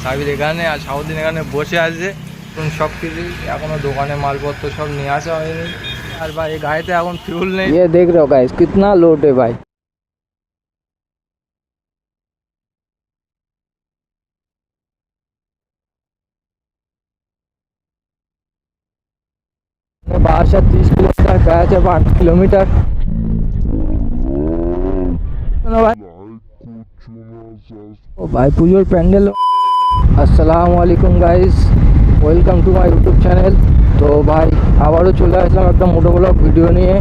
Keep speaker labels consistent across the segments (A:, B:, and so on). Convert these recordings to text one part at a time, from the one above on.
A: সাবির এখানে আর সাউদ্দিন এখানে বসে আছে। সব কিছু এখনো দোকানে মালপত্র সব নিয়ে আসা হয়নি। আর ভাই এই গাড়িতে এখন ফিউল নেই। ये देख रहे हो गाइस कितना लोड है भाई। बारह 30 किलोमीटर गया है, 8 किलोमीटर ও ভাই পুজোর প্যান্ডেল। আসসালামু আলাইকুম guys, welcome to my YouTube channel. তো ভাই আবারও চলে আসলাম একটা মোটো ব্লগ ভিডিও নিয়ে।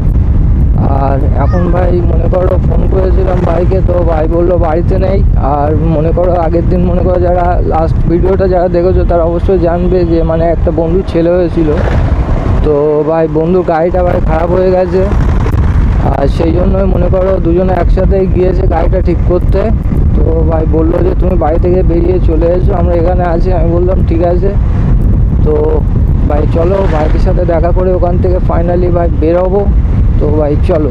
A: আর এখন ভাই মনে করো ফোন করেছিলাম ভাইকে, তো ভাই বললো বাড়িতে নেই। আর মনে করো আগের দিন মনে করো যারা লাস্ট ভিডিওটা যারা দেখেছো তারা অবশ্যই জানবে যে মানে একটা বন্ধুর ছেলে হয়েছিল। তো ভাই বন্ধুর গাড়িটা ভাই খারাপ হয়ে গেছে, আর সেই জন্যই মনে করো দুজনে একসাথে গিয়েছে গাড়িটা ঠিক করতে। তো ভাই বললো যে তুমি বাড়ি থেকে বেরিয়ে চলে এসো, আমরা এখানে আছি। আমি বললাম ঠিক আছে। তো ভাই চলো ভাইয়ের সাথে দেখা করে ওখান থেকে ফাইনালি ভাই বেরোবো। তো ভাই চলো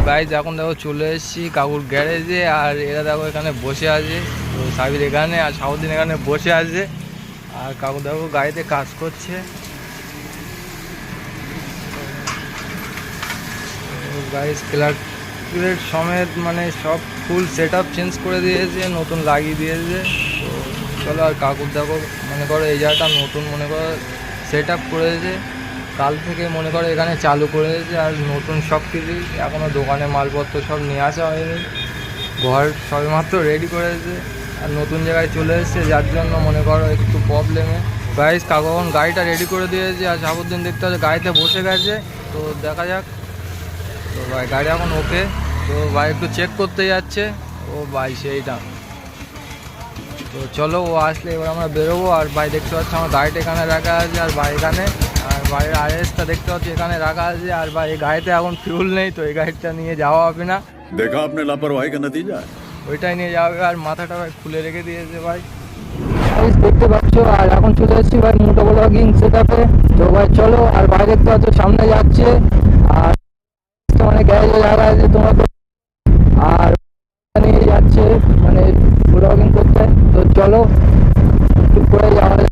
A: ভাই, এখন দেখো চলে এসেছি কাকুর গ্যারেজে। আর এরা দেখো এখানে বসে আছে। তো সাবির এখানে আর সাউদ্দিন এখানে বসে আছে। আর কাকু দেখো গাড়িতে কাজ করছে। গাইস ক্লার্ক সমেত মানে সব ফুল সেট আপ চেঞ্জ করে দিয়েছে, নতুন লাগিয়ে দিয়েছে। তো চলো আর কাকুর দেখো মনে করো এই জায়গাটা নতুন মনে করো সেট আপ করেছে, কাল থেকে মনে করো এখানে চালু করেছে। আর নতুন সব কিছু এখনও দোকানে মালপত্র সব নিয়ে আসা হয়নি, ঘর সবেমাত্র রেডি করেছে। আর নতুন জায়গায় চলে এসেছে, যার জন্য মনে করো একটু প্রবলেমে। গাইস কাকু এখন গাড়িটা রেডি করে দিয়েছে, আর সাবুদ্দিন দেখতে হচ্ছে গাড়িতে বসে গেছে। তো দেখা যাক। তো ভাই গাড়ি এখন ওকে। তো ভাই একটু চেক করতে যাচ্ছে ও ভাই সেইটা। তো চলো ও আসলে এবার আমরা বেরোবো। আর ভাই দেখতে পাচ্ছি আমার গাড়িটা এখানে রাখা আছে, আর ভাই এখানে আর ভাইয়ের আরএসটা দেখতে পাচ্ছি এখানে রাখা আছে। আর ভাই এই গাড়িতে এখন ফিউল নেই, তো এই গাড়িটা নিয়ে যাওয়া হবে না।
B: देखा आपने लापरवाही का नतीजा।
A: ওইটাই নিয়ে যাওয়া হবে। আর মাথাটা ভাই খুলে রেখে দিয়েছে ভাই, দেখতে পাচ্ছ। আর এখন চলে এসেছি ভাই মোটো ব্লগিং সেটআপে। তো ভাই চলো। আর ভাই দেখতে পাচ্ছ সামনে যাচ্ছে, আর মানে গ্যারেজে জায়গা আছে তোমার। আর নিয়ে যাচ্ছে মানে ব্লগিং করতে। তো চলো একটু করে যাওয়া যায়।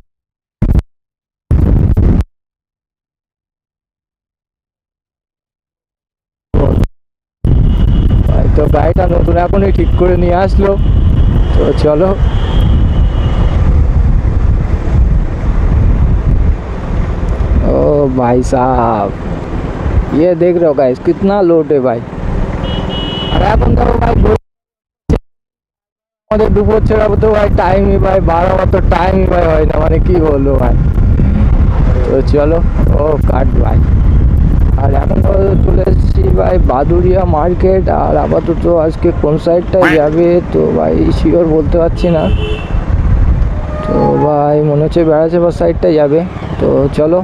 A: তো গাড়িটা নতুন এখনই ঠিক করে নিয়ে আসলো। তো চলো। ओ भाई साहब ये देख रहे हो गाइस कितना लोड है भाई। আর এখন দেখো ভাই আমাদের দুপুর ছেড়া তো ভাই টাইমই ভাই 12 তো টাইমই ভাই হয় না, মানে কি বলবো ভাই। তো চলো ও কাট ভাই। আর এখন চলে এসেছি ভাই বাদুরিয়া মার্কেট। আর আপাতত আজকে কোন সাইডটায় যাবে তো ভাই শিওর বলতে পারছি না। তো ভাই মনে হচ্ছে বেড়াচাপা সাইডটায় যাবে। তো চলো।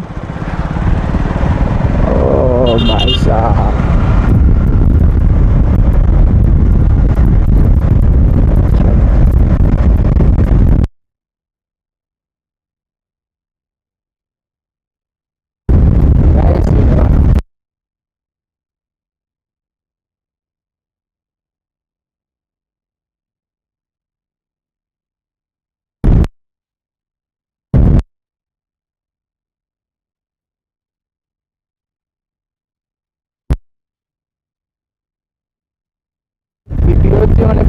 A: ও ভাই সাহেব ভিডিও হচ্ছে মানে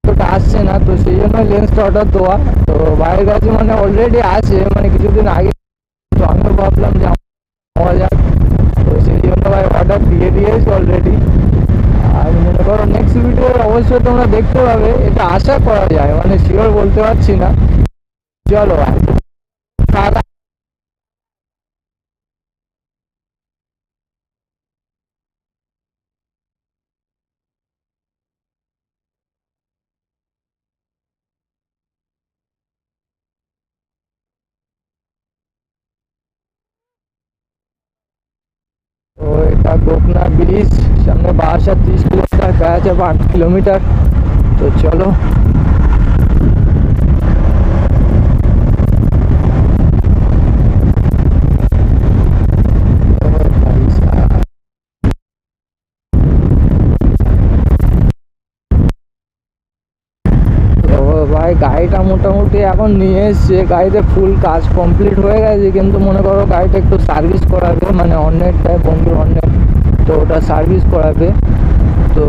A: এটা আসছে না, তো সেই জন্য লেন্সটা অর্ডার দেওয়া। তো ভাইয়ের কাছে মানে অলরেডি আছে মানে কিছুদিন আগে। তো আমিও ভাবলাম যে পাওয়া যাক, তো সেই জন্য ভাই অর্ডার দিয়ে দিয়েছি অলরেডি। আর মনে করো নেক্সট ভিডিও অবশ্যই তোমরা দেখতে পাবে, এটা আশা করা যায়, মানে শিওর বলতে পারছি না। চলো ভাই তো এটা গোপনা ব্রিজ সামনে 32 কিলোমিটার গয়া আছে 8 কিলোমিটার। তো চলো। তো ভাই ভাই গাড়িটা মোটামুটি এখন নিয়ে এসছে, গাড়িতে ফুল কাজ কমপ্লিট হয়ে গেছে, কিন্তু মনে করো গাড়িটা একটু সার্ভিস করাবে, মানে অন্যেরটায় বন্ধুর অন্যের, তো ওটা সার্ভিস করাবে। তো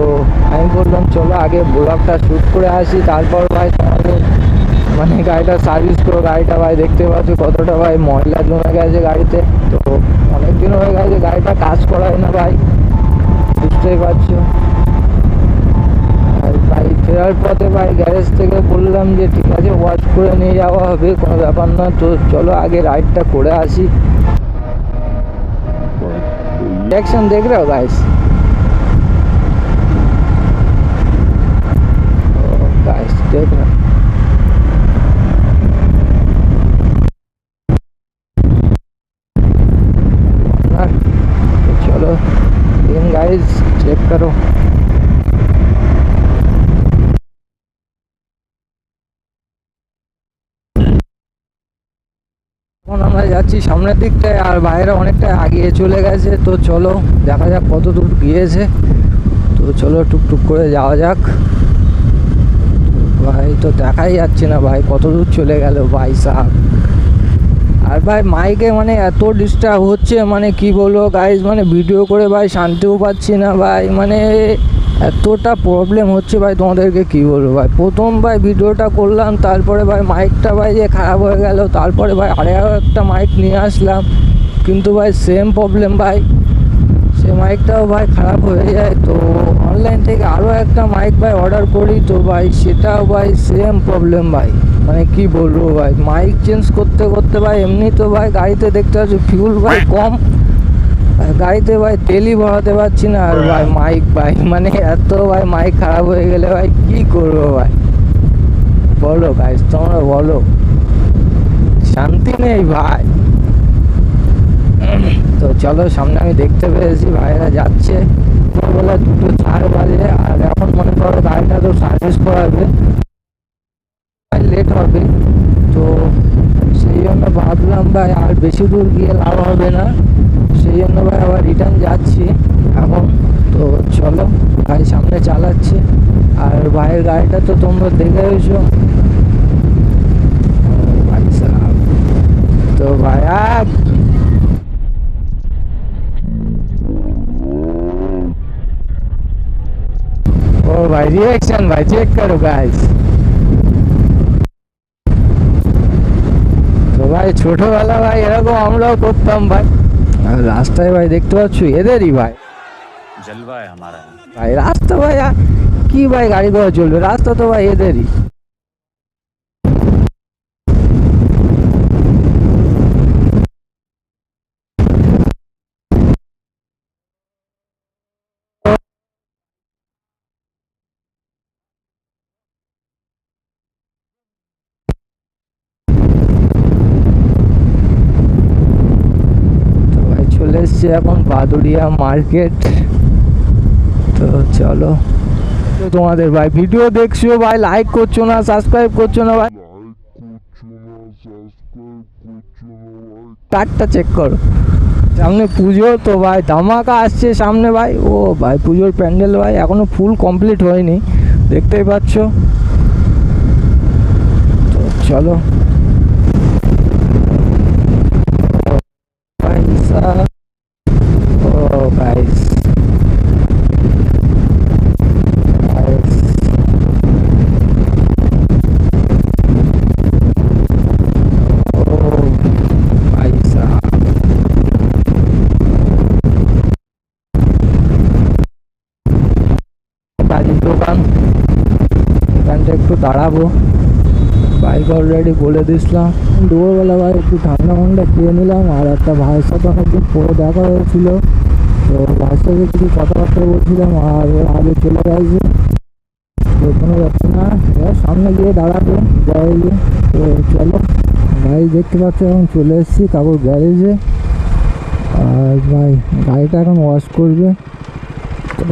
A: আমি বললাম চলো আগে ব্লগটা শ্যুট করে আসি, তারপর ভাই তোমাদের মানে গাড়িটা সার্ভিস করো। গাড়িটা ভাই দেখতে পাচ্ছ কতটা ভাই ময়লা জমে গেছে গাড়িতে, তো অনেক দিন হয়ে গেছে গাড়িটা কাজ করায় না ভাই, বুঝতেই পারছো। আর ভাই ফেরার পথে ভাই গ্যারেজ থেকে বললাম যে ঠিক আছে ওয়াশ করে নিয়ে যাওয়া হবে, কোনো ব্যাপার না। তো চলো আগে রাইডটা করে আসি। रिएक्शन देख रहे हो गाइस? गाइस देख रहे हो? तो चलो इन गाइस चेक करो। এখন আমরা যাচ্ছি সামনের দিকটায়, আর বাইরে অনেকটা আগিয়ে চলে গেছে। তো চলো দেখা যাক কত দূর গিয়েছে। তো চলো টুকটুক করে যাওয়া যাক। ভাই তো দেখাই যাচ্ছে না ভাই কত দূর চলে গেল ভাই সাহেব। আর ভাই মাইকে মানে এত ডিস্টার্ব হচ্ছে, মানে কি বলবো গাইজ, মানে ভিডিও করে ভাই শান্তিও পাচ্ছি না ভাই, মানে এতটা প্রবলেম হচ্ছে ভাই, তোমাদেরকে কি বলবো ভাই। প্রথম ভাই ভিডিওটা করলাম, তারপরে ভাই মাইকটা ভাই যে খারাপ হয়ে গেল, তারপরে ভাই আরও একটা মাইক নিয়ে আসলাম, কিন্তু ভাই সেম প্রবলেম ভাই, সে মাইকটাও ভাই খারাপ হয়ে যায়। তো অনলাইন থেকে আরও একটা মাইক ভাই অর্ডার করি, তো ভাই সেটাও ভাই সেম প্রবলেম ভাই, মানে কি বলবো ভাই। মাইক চেঞ্জ করতে করতে ভাই এমনি তো ভাই গাড়িতে দেখতে পাচ্ছি ফিউল ভাই কম, গাড়িতে ভাই তেলই ভরাতে পারছি না, আর ভাই মাইক ভাই মানে এত ভাই মাইক খারাপ হয়ে গেলে ভাই কি করবো ভাই, বলো গাইস তোমরা বলো, শান্তি নেই ভাই। তো চলো সামনে আমি দেখতে পেয়েছি ভাইরা যাচ্ছে, দুপুরবেলা 2:04 বাজে, আর এখন মনে করো গাড়িটা তো সার্ভিস করাবে, লেট হবে। তো সেই জন্য ভাবলাম ভাই আর বেশি দূর গিয়ে লাভ হবে না, সেই জন্য ভাই আবার রিটার্ন যাচ্ছি এখন। তো চলো ভাই সামনে চালাচ্ছে, আর ভাইয়ের গাড়িটা তো তোমরা দেখে এসো ভাই সাহেব। তো ভাই ও ভাই রিएक्शन भाई चेक करो गाइस। তো ভাই ছোটবেলা ভাই এরকম আমরাও করতাম ভাই, আর রাস্তায় ভাই দেখতে পাচ্ছ এদেরই ভাই
C: जलवा है हमारा।
A: ভাই রাস্তা ভাই কি ভাই গাড়ি ঘোড়া চলবে, রাস্তা তো ভাই এদেরই। চলে এসছি এখন বাদুড়িয়া মার্কেট। তো চলো, তো তোমাদের ভাই ভিডিও দেখছো ভাই, লাইক করছো না, সাবস্ক্রাইব করছো না ভাই, কার্ডটা চেক করো। সামনে পুজো, তো ভাই ধামাকা আসছে সামনে ভাই, ও ভাই পুজোর প্যান্ডেল ভাই এখনো ফুল কমপ্লিট হয়নি, দেখতেই পাচ্ছ। তো চলো Oh guys, কাজের দোকান, এখানটা একটু দাঁড়াবো, বাইক অলরেডি বলে দিছিলাম। দুপুরবেলা ভাই একটু ঠান্ডা ঠান্ডা খেয়ে নিলাম, আর একটা ভাইয়ের সাথে অনেকদিন পরে দেখা হয়েছিল, তো ভাইয়ের সাথে কিছু কথাবার্তা বলছিলাম, আর ওর আগে চলে গেছে, তো কোনো ব্যাপার না, সামনে গিয়ে দাঁড়াবে গ্যারেজে। তো চলো ভাই দেখতে পাচ্ছ এখন চলে এসেছি কাকুর গ্যারেজে, আর ভাই গাড়িটা এখন ওয়াশ করবে। তো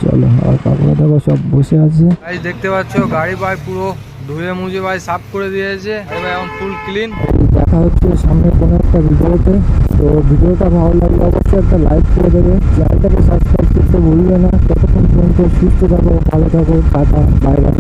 A: চলো, আর কাকুরা দেখো সব বসে আছে, ভাই দেখতে পাচ্ছ গাড়ি ভাই পুরো ধুয়ে মুছে ভাই সাফ করে দিয়েছে, ভাই এখন ফুল ক্লিন। দেখা হচ্ছে সামনে কোনো একটা ভিডিওতে। তো ভিডিওটা ভালো লাগলে অবশ্যই একটা লাইক করে দেবে, চ্যানেলটাকে সাবস্ক্রাইব করতে ভুলবে না। ততক্ষণ পর্যন্ত সুস্থ থাকো, ভালো থাকো, টাটা, বাই বাই।